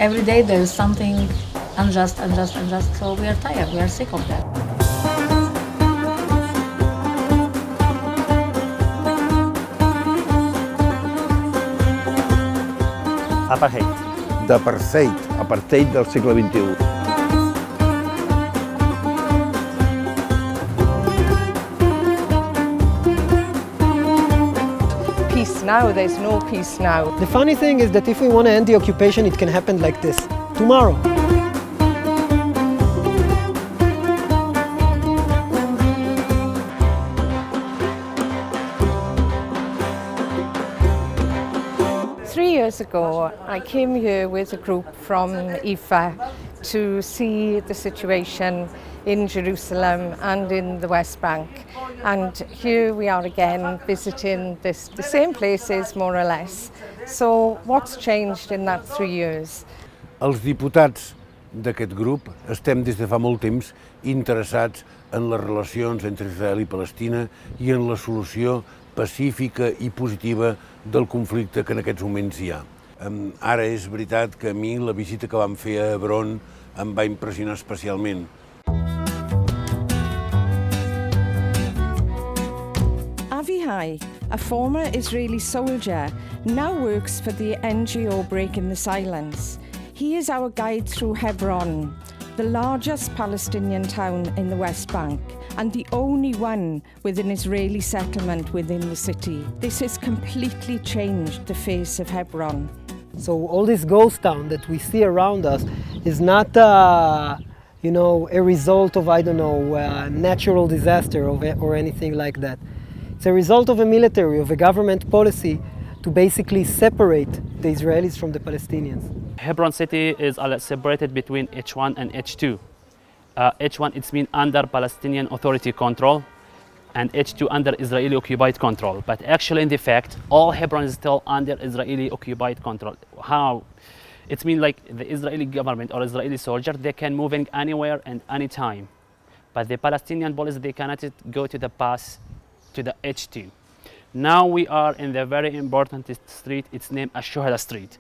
Every day there is something unjust, so we are tired, we are sick of that. Apartheid. Apartheid del segle XXI. Peace now, there's no peace now. The funny thing is that if we want to end the occupation, it can happen like this, tomorrow. Years ago, I came here with a group from IFA to see the situation in Jerusalem and in the West Bank. And here we are again visiting the same places, more or less. So what's changed in that 3 years? Els diputats d'aquest grup estem des de fa molt temps interessats en les relacions entre Israel i Palestina i en la solució pacífica i positiva del conflicte que en aquests moments hi ha. Ara és veritat que a mi la visita que vam fer a Hebron em va impressionar especialment. Avihai, a former Israeli soldier, now works for the NGO Breaking the Silence. He is our guide through Hebron, the largest Palestinian town in the West Bank, and the only one with an Israeli settlement within the city. This has completely changed the face of Hebron. So all this ghost town that we see around us is not, a result of, natural disaster or anything like that. It's a result of a military, of a government policy to basically separate the Israelis from the Palestinians. Hebron city is separated between H1 and H2. H1 it's been under Palestinian Authority control, and H2 under Israeli occupied control. But actually, in the fact, all Hebron is still under Israeli occupied control. How? It's mean like the Israeli government or Israeli soldier, they can move in anywhere and anytime. But the Palestinian police, they cannot go to the pass to the H2. Now we are in the very important street. It's named Ashuhada Street.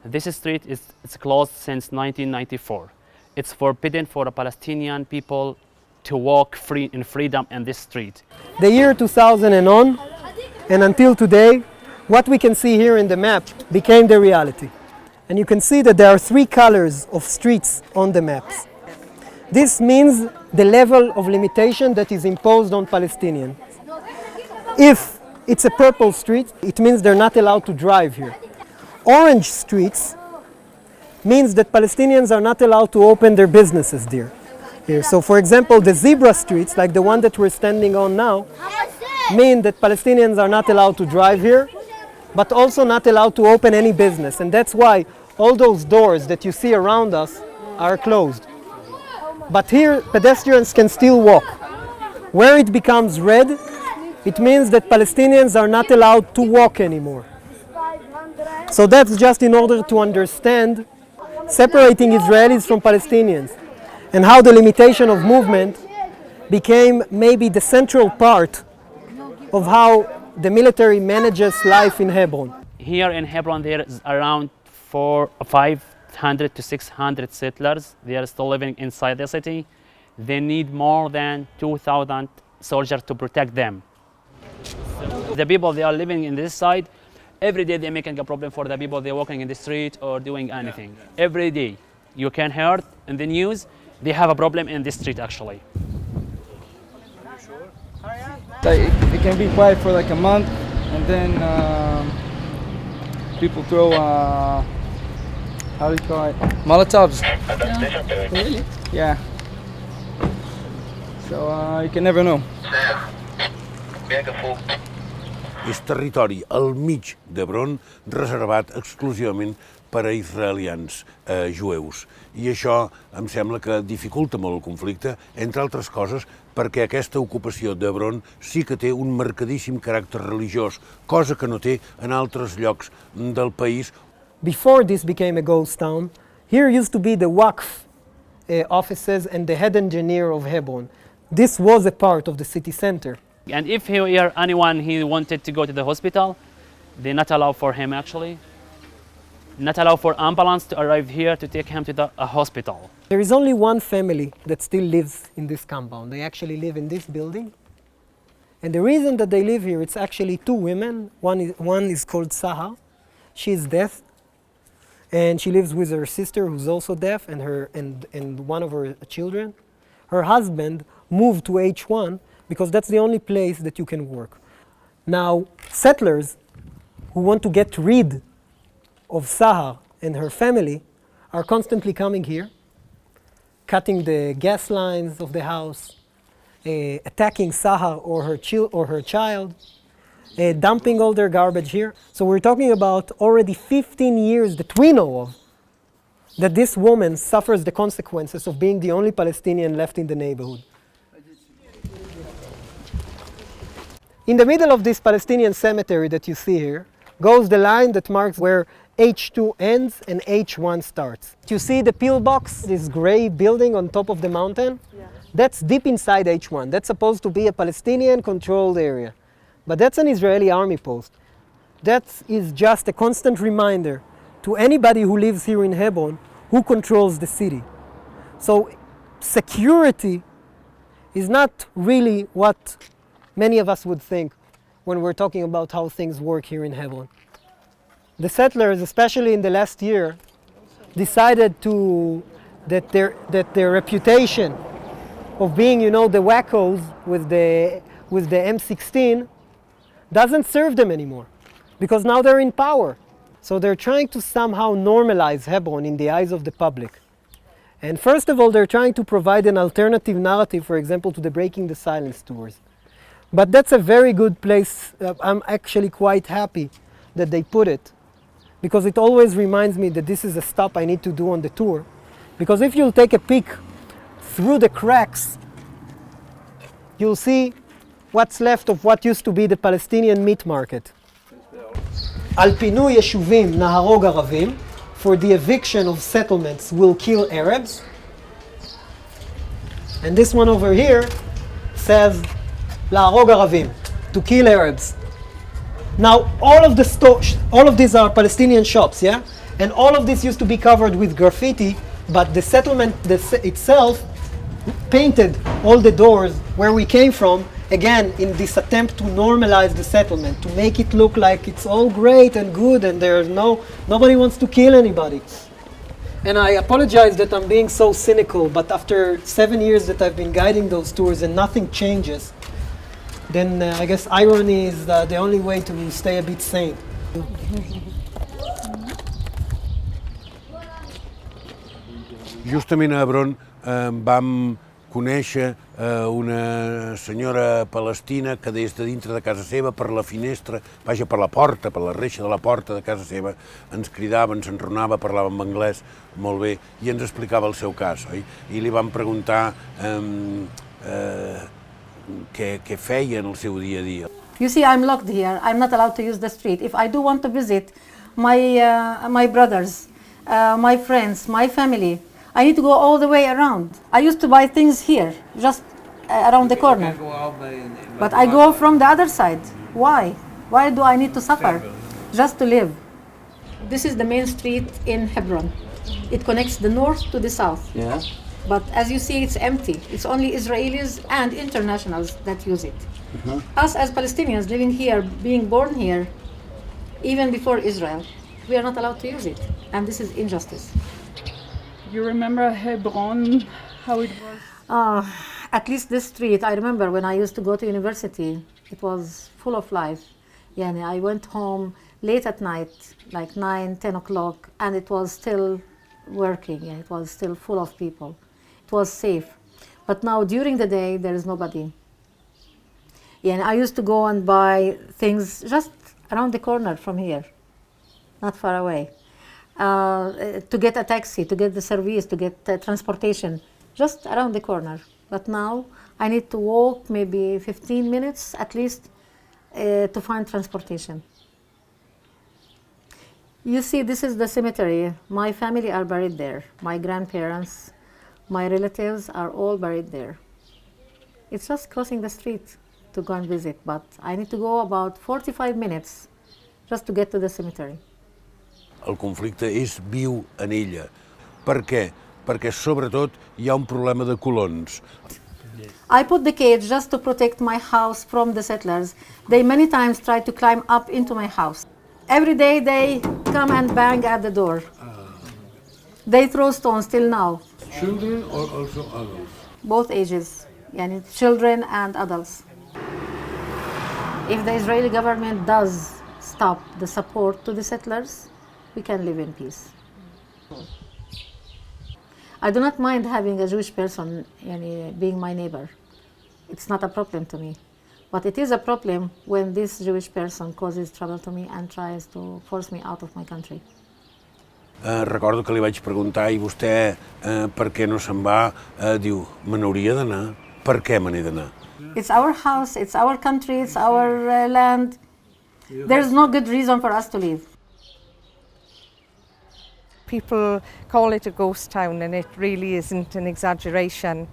This street is closed since 1994. It's forbidden for the Palestinian people to walk in freedom in this street. The year 2000 and on, and until today, what we can see here in the map became the reality. And you can see that there are 3 colors of streets on the maps. This means the level of limitation that is imposed on Palestinians. If it's a purple street, it means they're not allowed to drive here. Orange streets means that Palestinians are not allowed to open their businesses there. Here. So for example, the zebra streets, like the one that we're standing on now, mean that Palestinians are not allowed to drive here, but also not allowed to open any business. And that's why all those doors that you see around us are closed. But here, pedestrians can still walk. Where it becomes red, it means that Palestinians are not allowed to walk anymore. So that's just in order to understand separating Israelis from Palestinians and how the limitation of movement became maybe the central part of how the military manages life in Hebron. Here in Hebron there is around 500 to 600 settlers. They are still living inside the city. They need more than 2,000 soldiers to protect them. The people they are living in this side, every day they're making a problem for the people they're walking in the street or doing anything. Every day you can hear in the news they have a problem in this street actually. It can be quiet for like a month, and then people throw how do you call it? Molotovs. Yeah. Really? Yeah. So you can never know. És territori al mig d'Hebron reservat exclusivament per a israelians jueus. I això em sembla que dificulta molt el conflicte, entre altres coses perquè aquesta ocupació d'Hebron sí que té un marcadíssim caràcter religiós, cosa que no té en altres llocs del país. Before this became a ghost town, here used to be the Waqf offices and the head engineer of Hebron. This was a part of the city center. And if here anyone he wanted to go to the hospital, they're not allowed for him actually. not allow for ambulance to arrive here to take him to a hospital. There is only one family that still lives in this compound. They actually live in this building. And the reason that they live here, it's actually two women. One is called Sahar. She is deaf. And she lives with her sister, who's also deaf, and one of her children. Her husband moved to H1 because that's the only place that you can work. Now, settlers who want to get rid of Sahar and her family are constantly coming here, cutting the gas lines of the house, attacking Sahar or her child, dumping all their garbage here. So we're talking about already 15 years that we know of that this woman suffers the consequences of being the only Palestinian left in the neighborhood. In the middle of this Palestinian cemetery that you see here goes the line that marks where H2 ends and H1 starts. You see the pillbox, this gray building on top of the mountain? Yeah. That's deep inside H1. That's supposed to be a Palestinian-controlled area. But that's an Israeli army post. That is just a constant reminder to anybody who lives here in Hebron who controls the city. So security is not really what many of us would think when we're talking about how things work here in Hebron. The settlers, especially in the last year, decided that their reputation of being, the wackos with the M16 doesn't serve them anymore, because now they're in power. So they're trying to somehow normalize Hebron in the eyes of the public. And first of all, they're trying to provide an alternative narrative, for example, to the Breaking the Silence tours. But that's a very good place. I'm actually quite happy that they put it, because it always reminds me that this is a stop I need to do on the tour. Because if you'll take a peek through the cracks, you'll see what's left of what used to be the Palestinian meat market. Al pinui yeshuvim naharog Aravim, for the eviction of settlements will kill Arabs. And this one over here says laharog Aravim, to kill Arabs. Now, all of these are Palestinian shops, yeah? And all of this used to be covered with graffiti, but the settlement itself painted all the doors where we came from, again, in this attempt to normalize the settlement, to make it look like it's all great and good and nobody wants to kill anybody. And I apologize that I'm being so cynical, but after 7 years that I've been guiding those tours and nothing changes, then I guess irony is the only way to stay a bit sane. Justament a Hebron vam conèixer una senyora palestina que des de dintre de casa seva, per la finestra, vaja, per la porta, per la reixa de la porta de casa seva, ens cridava, ens enronava, parlava en anglès molt bé i ens explicava el seu cas, oi? I li vam preguntar què feia en el seu dia a dia. You see, I'm locked here. I'm not allowed to use the street. If I do want to visit my brothers, my friends, my family, I need to go all the way around. I used to buy things here, just around the corner. But I go from the other side. Why? Why do I need to suffer just to live? This is the main street in Hebron. It connects the north to the south. Yeah. But as you see, it's empty. It's only Israelis and internationals that use it. Us as Palestinians living here, being born here, even before Israel, we are not allowed to use it. And this is injustice. You remember Hebron, how it was? At least this street, I remember when I used to go to university, it was full of life. Yeah, I went home late at night, like 9, 10 o'clock, and it was still working. Yeah, it was still full of people. It was safe. But now during the day, there is nobody. Yeah, and I used to go and buy things just around the corner from here, not far away. To get a taxi, to get the service, to get transportation, just around the corner. But now I need to walk maybe 15 minutes at least to find transportation. You see, this is the cemetery. My family are buried there. My grandparents, my relatives are all buried there. It's just crossing the street to go and visit, but I need to go about 45 minutes just to get to the cemetery. El conflicte és viu en ella. Per què? Perquè sobretot hi ha un problema de colons. I put the cage just to protect my house from the settlers. They many times try to climb up into my house. Every day they come and bang at the door. They throw stones till now. Children or also adults? Both ages, yani children and adults. If the Israeli government does stop the support to the settlers, we can live in peace. I do not mind having a Jewish person being my neighbor. It's not a problem to me. But it is a problem when this Jewish person causes trouble to me and tries to force me out of my country. Recordo que li vaig preguntar, i vostè per què no se'n va? Diu, me n'hauria d'anar. Per què me n'he d'anar? It's our house, it's our country, it's our land. There's no good reason for us to leave. People call it a ghost town, and it really isn't an exaggeration.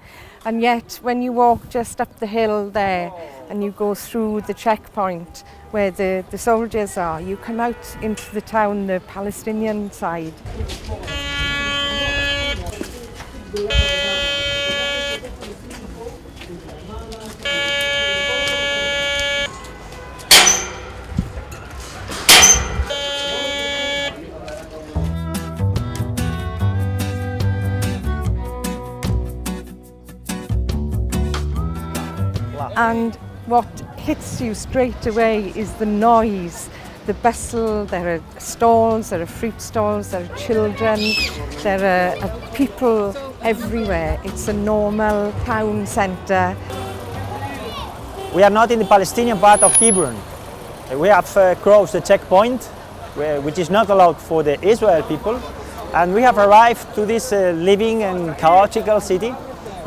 And yet, when you walk just up the hill there and you go through the checkpoint where the soldiers are, you come out into the town, the Palestinian side. And what hits you straight away is the noise, the bustle. There are stalls, there are fruit stalls, there are children, there are people everywhere. It's a normal town centre. We are not in the Palestinian part of Hebron. We have crossed the checkpoint, which is not allowed for the Israel people, and we have arrived to this living and chaotic city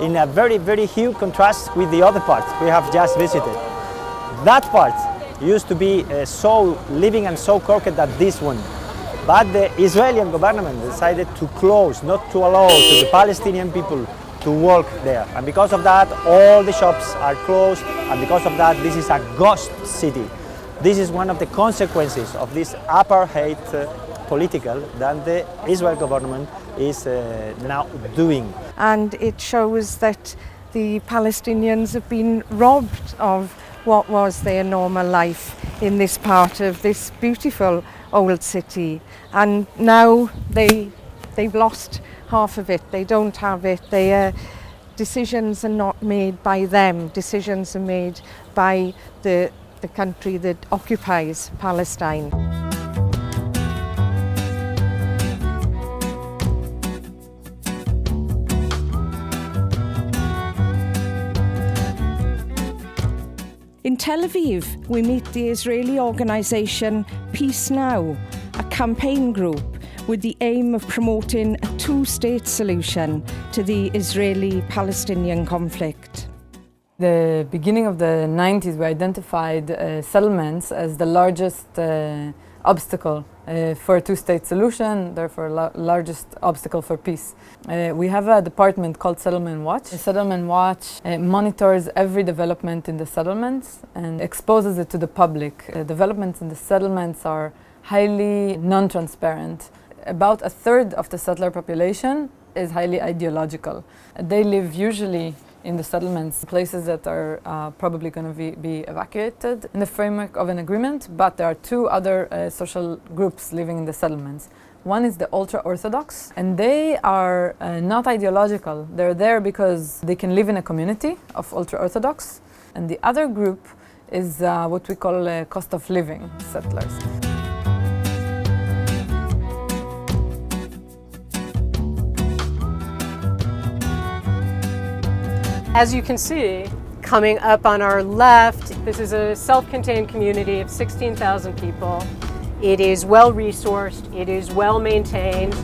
in a very, very huge contrast with the other part we have just visited. That part used to be so living and so crooked as this one. But the Israeli government decided to close, not to allow to the Palestinian people to work there. And because of that, all the shops are closed, and because of that, this is a ghost city. This is one of the consequences of this apartheid political that the Israel government is now doing. And it shows that the Palestinians have been robbed of what was their normal life in this part of this beautiful old city. And now they've lost half of it. They don't have it. Decisions are not made by them. Decisions are made by the country that occupies Palestine. In Tel Aviv, we meet the Israeli organisation Peace Now, a campaign group with the aim of promoting a two-state solution to the Israeli-Palestinian conflict. The beginning of the 90s, we identified settlements as the largest obstacle for a two-state solution, therefore largest obstacle for peace. We have a department called Settlement Watch. Settlement Watch monitors every development in the settlements and exposes it to the public. Developments in the settlements are highly non-transparent. About a third of the settler population is highly ideological. They live usually in the settlements, places that are probably going to be evacuated in the framework of an agreement, but there are two other social groups living in the settlements. One is the ultra-Orthodox, and they are not ideological. They're there because they can live in a community of ultra-Orthodox, and the other group is what we call cost of living settlers. As you can see, coming up on our left, this is a self-contained community of 16,000 people. It is well-resourced, it is well-maintained,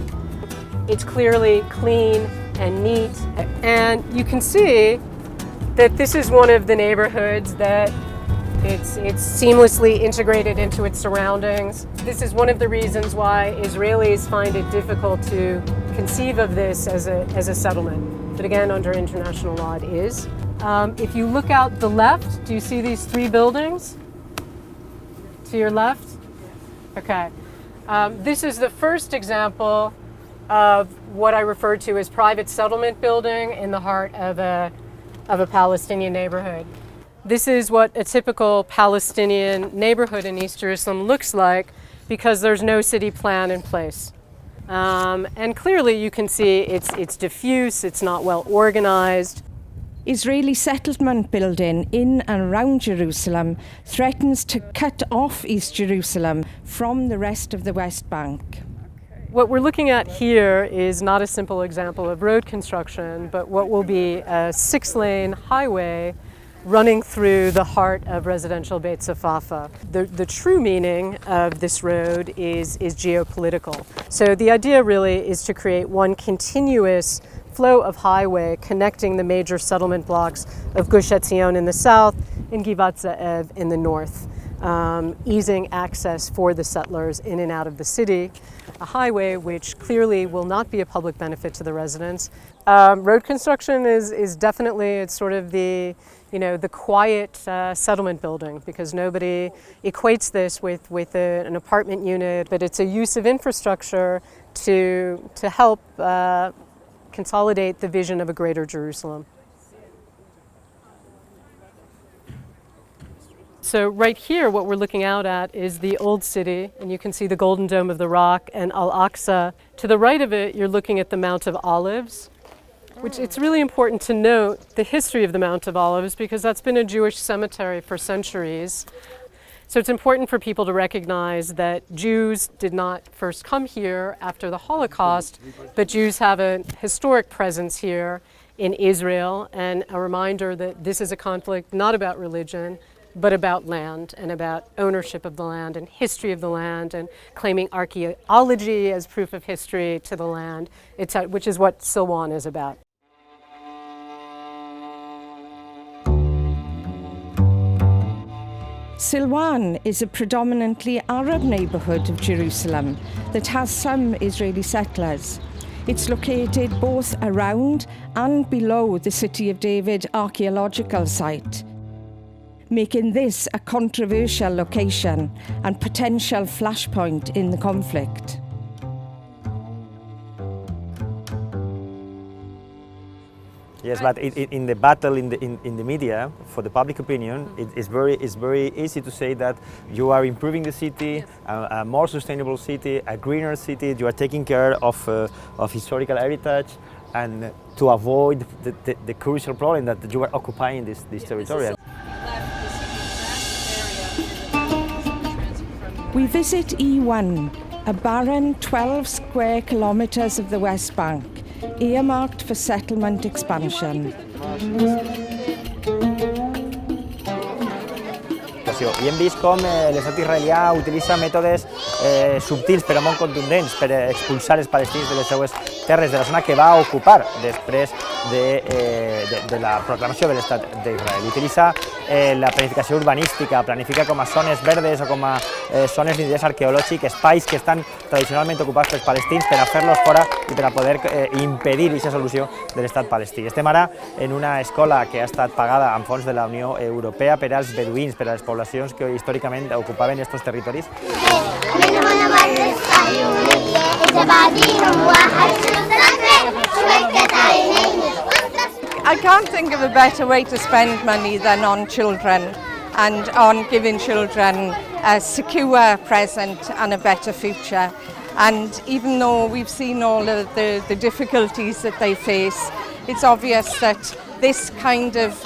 it's clearly clean and neat. And you can see that this is one of the neighborhoods that it's seamlessly integrated into its surroundings. This is one of the reasons why Israelis find it difficult to conceive of this as a settlement. But again, under international law it is. If you look out the left, do you see these three buildings to your left? Okay. This is the first example of what I refer to as private settlement building in the heart of a Palestinian neighborhood. This is what a typical Palestinian neighborhood in East Jerusalem looks like because there's no city plan in place. And clearly you can see it's diffuse, it's not well organized. Israeli settlement building in and around Jerusalem threatens to cut off East Jerusalem from the rest of the West Bank. What we're looking at here is not a simple example of road construction, but what will be a 6-lane highway running through the heart of residential Beit Safafa. The true meaning of this road is geopolitical. So the idea really is to create one continuous flow of highway connecting the major settlement blocks of Gush Etzion in the south and Givat Ze'ev in the north, easing access for the settlers in and out of the city, a highway which clearly will not be a public benefit to the residents. Road construction is definitely, it's sort of the quiet settlement building, because nobody equates this with an apartment unit, but it's a use of infrastructure to help consolidate the vision of a greater Jerusalem. So right here, what we're looking out at is the old city, and you can see the Golden Dome of the Rock and Al-Aqsa. To the right of it, you're looking at the Mount of Olives, which it's really important to note the history of the Mount of Olives, because that's been a Jewish cemetery for centuries. So it's important for people to recognize that Jews did not first come here after the Holocaust, but Jews have a historic presence here in Israel, and a reminder that this is a conflict not about religion, but about land and about ownership of the land and history of the land and claiming archaeology as proof of history to the land, which is what Silwan is about. Silwan is a predominantly Arab neighbourhood of Jerusalem that has some Israeli settlers. It's located both around and below the City of David archaeological site, making this a controversial location and potential flashpoint in the conflict. Yes, but in the battle in the media, for the public opinion, it's very easy to say that you are improving the city, a more sustainable city, a greener city. You are taking care of historical heritage, and to avoid the crucial problem that you are occupying this territory. We visit E1, a barren 12 square kilometres of the West Bank, earmarked for settlement expansion. I hem vist com l'estat israelià utilitza mètodes subtils però molt contundents per expulsar els palestins de les seues terres de la zona que va ocupar després de la proclamació de l'estat d'Israel. Utilitza la planificació urbanística, planifica com a zones verdes o com a zones d'interès arqueològic, espais que estan tradicionalment ocupats pels palestins per a fer-los fora i per a poder impedir aquesta solució de l'estat palestí. Estem ara en una escola que ha estat pagada amb fons de la Unió Europea per als beduïns, per a les poblacions que històricament ocupaven aquests territoris. I can't think of a better way to spend money than on children and on giving children a secure present and a better future. And even though we've seen all of the difficulties that they face, it's obvious that this kind of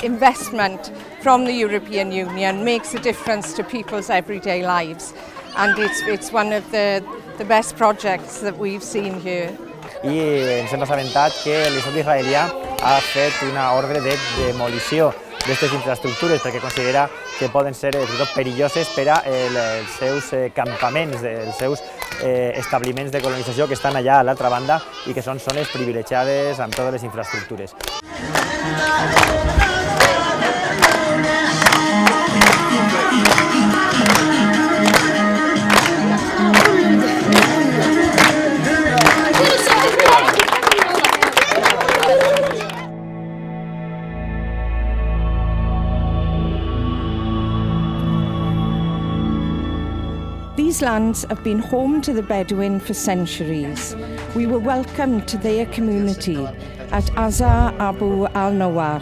investment from the European Union makes a difference to people's everyday lives. And it's one of the best projects that we've seen here. I ens hem assabentat que l'estat israelià ha fet una ordre de demolició d'aquestes infraestructures perquè considera que poden ser perilloses per als seus campaments, els seus establiments de colonització que estan allà a l'altra banda i que són zones privilegiades amb totes les infraestructures. These These lands have been home to the Bedouin for centuries. We were welcomed to their community at Azar Abu al-Nawar.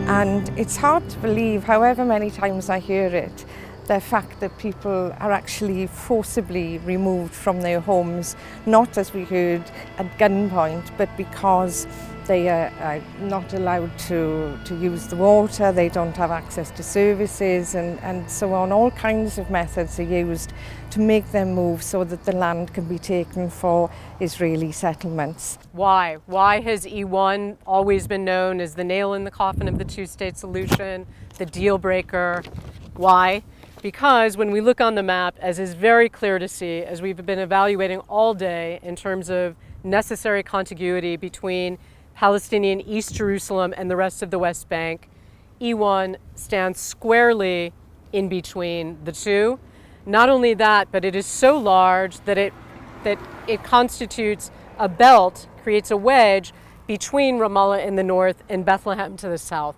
And it's hard to believe, however many times I hear it, the fact that people are actually forcibly removed from their homes, not as we heard at gunpoint, but because they are not allowed to use the water, they don't have access to services, and so on. All kinds of methods are used to make them move so that the land can be taken for Israeli settlements. Why? Why has E1 always been known as the nail in the coffin of the two-state solution, the deal breaker? Why? Because when we look on the map, as is very clear to see, as we've been evaluating all day in terms of necessary contiguity between Palestinian East Jerusalem and the rest of the West Bank, E1 stands squarely in between the two. Not only that, but it is so large that it constitutes a belt, creates a wedge between Ramallah in the north and Bethlehem to the south.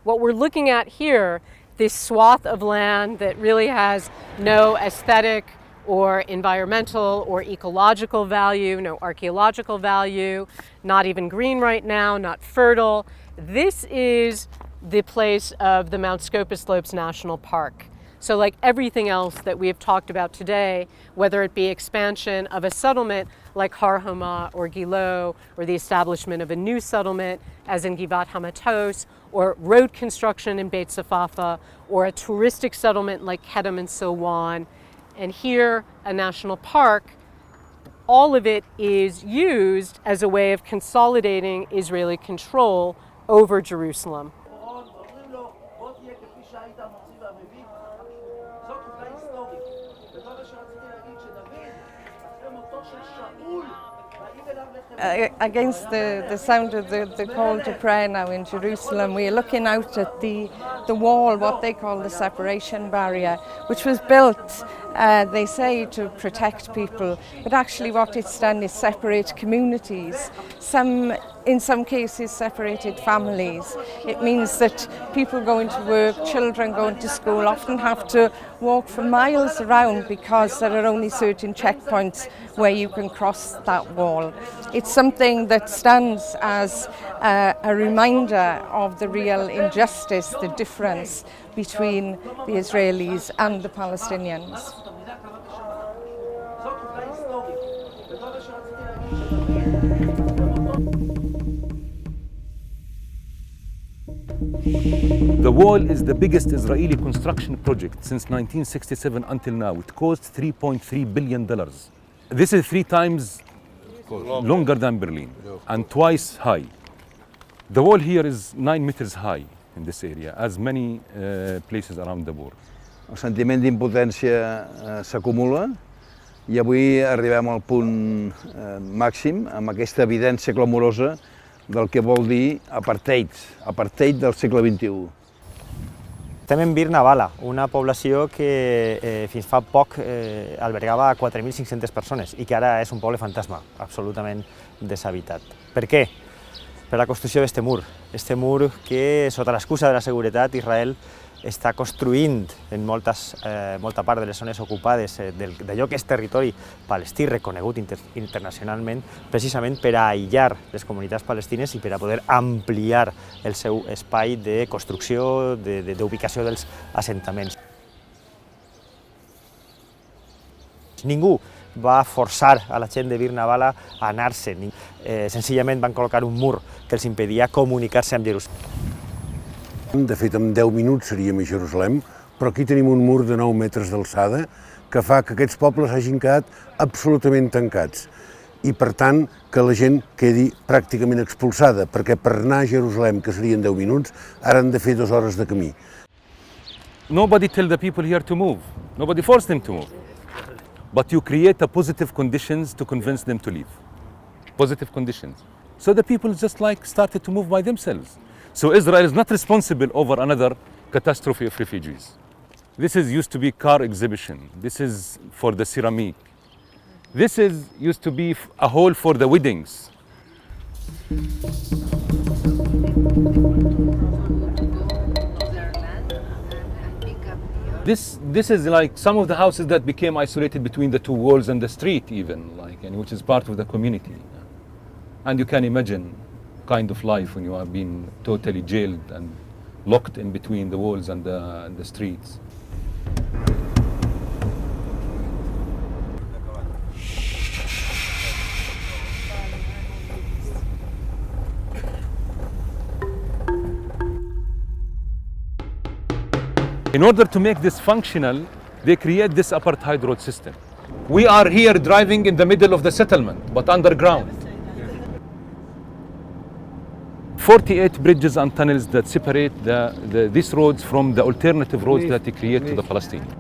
What we're looking at here, this swath of land that really has no aesthetic or environmental or ecological value, no archaeological value, not even green right now, not fertile. This is the place of the Mount Scopus Slopes National Park. So like everything else that we have talked about today, whether it be expansion of a settlement like Har Homa or Gilo, or the establishment of a new settlement as in Givat Hamatos, or road construction in Beit Safafa, or a touristic settlement like Kedem and Silwan, and here a national park, all of it is used as a way of consolidating Israeli control over Jerusalem. Against the sound of the call to prayer now in Jerusalem, we are looking out at the wall, what they call the separation barrier, which was built, they say, to protect people, but actually what it's done is separate communities. In some cases, separated families. It means that people going to work, children going to school often have to walk for miles around because there are only certain checkpoints where you can cross that wall. It's something that stands as a reminder of the real injustice, the difference between the Israelis and the Palestinians. The wall is the biggest Israeli construction project since 1967 until now. It cost $3.3 billion. This is 3 times longer than Berlin and twice high. The wall here is 9 meters high in this area, as many places around the world. El sentiment d'impotència s'acumula i avui arribem al punt màxim amb aquesta evidència clamorosa del que vol dir apartheid del segle XXI. Estem en Bir Navala, una població que fins fa poc albergava 4.500 persones i que ara és un poble fantasma, absolutament deshabitat. Per què? Per la construcció d'aquest mur que, sota l'excusa de la seguretat, Israel està construint en molta part de les zones ocupades d'allò que és territori palestí reconegut internacionalment, precisament per a aïllar les comunitats palestines i per a poder ampliar el seu espai de construcció, d'ubicació dels assentaments. Ningú va forçar a la gent de Bir Navala a anar-se'n, senzillament van col·locar un mur que els impedia comunicar-se amb Jerusalem. De fet, en 10 minuts seríem a Jerusalem, però aquí tenim un mur de 9 metres d'alçada que fa que aquests pobles hagin quedat absolutament tancats i, per tant, que la gent quedi pràcticament expulsada, perquè per anar a Jerusalem, que serien 10 minuts, ara han de fer 2 hores de camí. Nobody tell the people here to move. Nobody forced them to move. But you create a positive conditions to convince them to leave. Positive conditions. So the people just started to move by themselves. So Israel is not responsible over another catastrophe of refugees. This used to be car exhibition. This is for the ceramic. This used to be a hall for the weddings. This is like some of the houses that became isolated between the two walls and the street even, like, and which is part of the community. And you can imagine kind of life when you are being totally jailed and locked in between the walls and the streets. In order to make this functional, they create this apartheid road system. We are here driving in the middle of the settlement, but underground. 48 bridges and tunnels that separate these roads from the alternative roads that they create to the Palestinians.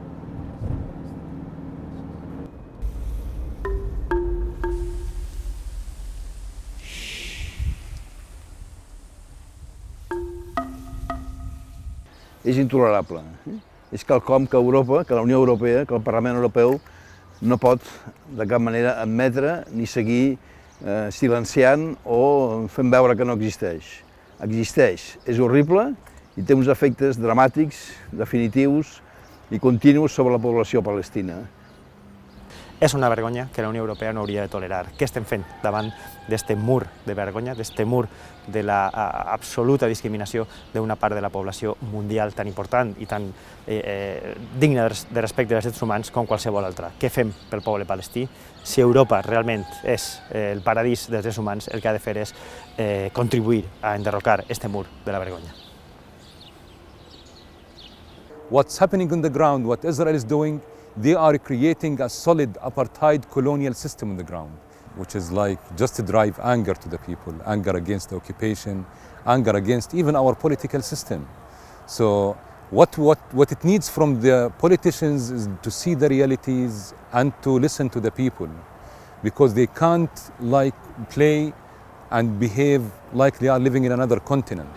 És intolerable. És quelcom que Europa, que la Unió Europea, que el Parlament Europeu no pot de cap manera admetre ni seguir silenciant o fent veure que no existeix. Existeix, és horrible i té uns efectes dramàtics, definitius i continus sobre la població palestina. És una vergonya que la Unió Europea no hauria de tolerar. Què estem fent davant d'este mur de vergonya, d'este mur de l'absoluta discriminació d'una part de la població mundial tan important i tan digna de respecte dels drets humans com qualsevol altra? Què fem pel poble palestí? Si Europa realment és el paradís dels drets humans, el que ha de fer és contribuir a enderrocar este mur de la vergonya. What's happening on the ground, what Israel is doing, they are creating a solid apartheid colonial system on the ground, which is like just to drive anger to the people, anger against the occupation, anger against even our political system. So what it needs from the politicians is to see the realities and to listen to the people, because they can't like play and behave like they are living in another continent.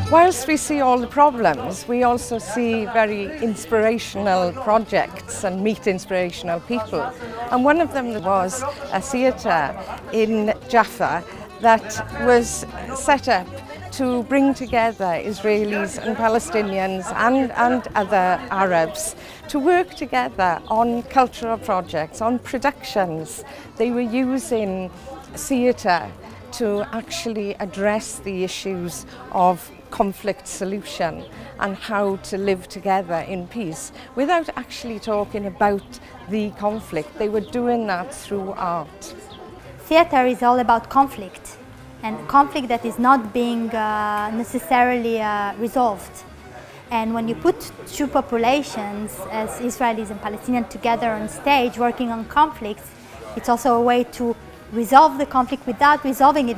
Whilst we see all the problems, we also see very inspirational projects and meet inspirational people. And one of them was a theatre in Jaffa that was set up to bring together Israelis and Palestinians and other Arabs to work together on cultural projects, on productions. They were using theatre to actually address the issues of conflict solution and how to live together in peace without actually talking about the conflict. They were doing that through art. Theatre is all about conflict, and conflict that is not being necessarily resolved. And when you put two populations, as Israelis and Palestinians, together on stage working on conflicts, it's also a way to resolve the conflict without resolving it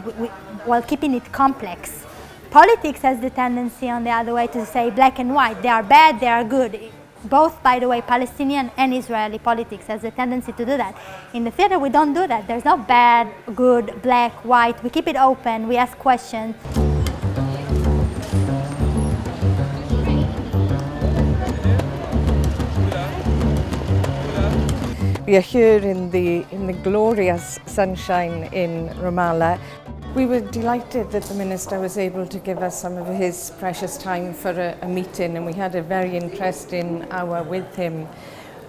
while keeping it complex. Politics has the tendency on the other way to say black and white, they are bad, they are good. Both, by the way, Palestinian and Israeli politics has the tendency to do that. In the theater we don't do that. There's no bad, good, black, white. We keep it open, we ask questions. We are here in the glorious sunshine in Ramallah. We were delighted that the Minister was able to give us some of his precious time for a meeting, and we had a very interesting hour with him.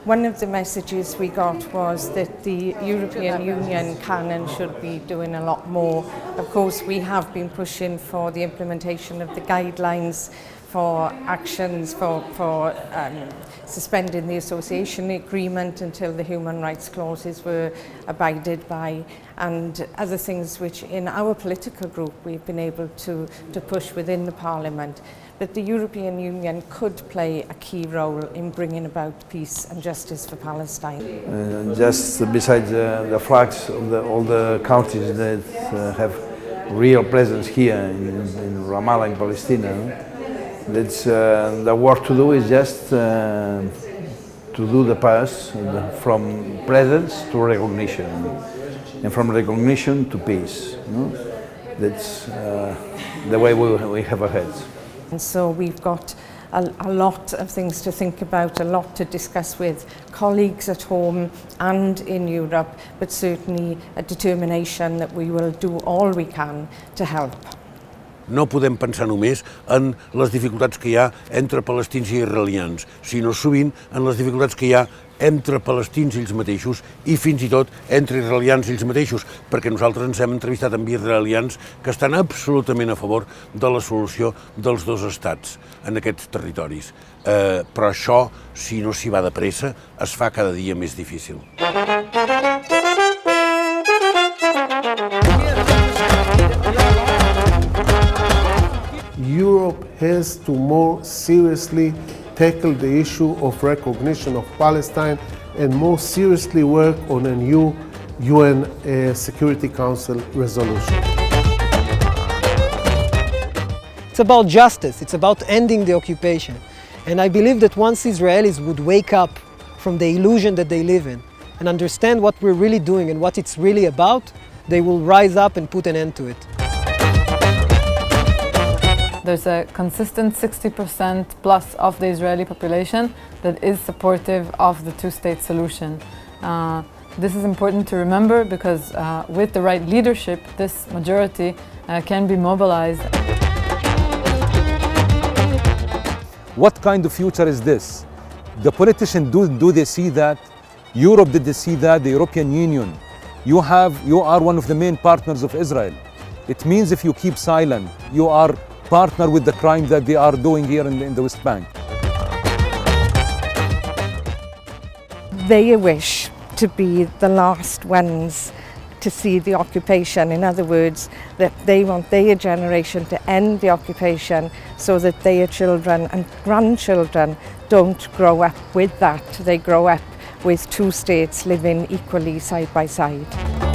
One of the messages we got was that the European Union can and should be doing a lot more. Of course, we have been pushing for the implementation of the guidelines for actions for suspending the association agreement until the human rights clauses were abided by, and other things which in our political group we've been able to push within the Parliament. But the European Union could play a key role in bringing about peace and justice for Palestine. Just besides the flags of all the countries that have real presence here in Ramallah, in Palestine, that's the work to do is just to do the pass from presence to recognition, and from recognition to peace. That's the way we have ahead. And so we've got a lot of things to think about, a lot to discuss with colleagues at home and in Europe, but certainly a determination that we will do all we can to help. No podem pensar només en les dificultats que hi ha entre palestins i israelians, sinó sovint en les dificultats que hi ha entre palestins ells mateixos i fins i tot entre israelians ells mateixos, perquè nosaltres ens hem entrevistat amb israelians que estan absolutament a favor de la solució dels dos estats en aquests territoris. Però això, si no s'hi va de pressa, es fa cada dia més difícil. Europe has to more seriously tackle the issue of recognition of Palestine and more seriously work on a new UN Security Council resolution. It's about justice, it's about ending the occupation. And I believe that once Israelis would wake up from the illusion that they live in and understand what we're really doing and what it's really about, they will rise up and put an end to it. There's a consistent 60% plus of the Israeli population that is supportive of the two-state solution. This is important to remember because with the right leadership, this majority can be mobilized. What kind of future is this? The politicians, do they see that? Europe, did they see that? The European Union? You are one of the main partners of Israel. It means if you keep silent, you are partner with the crime that they are doing here in the West Bank. They wish to be the last ones to see the occupation. In other words, that they want their generation to end the occupation so that their children and grandchildren don't grow up with that. They grow up with two states living equally side by side.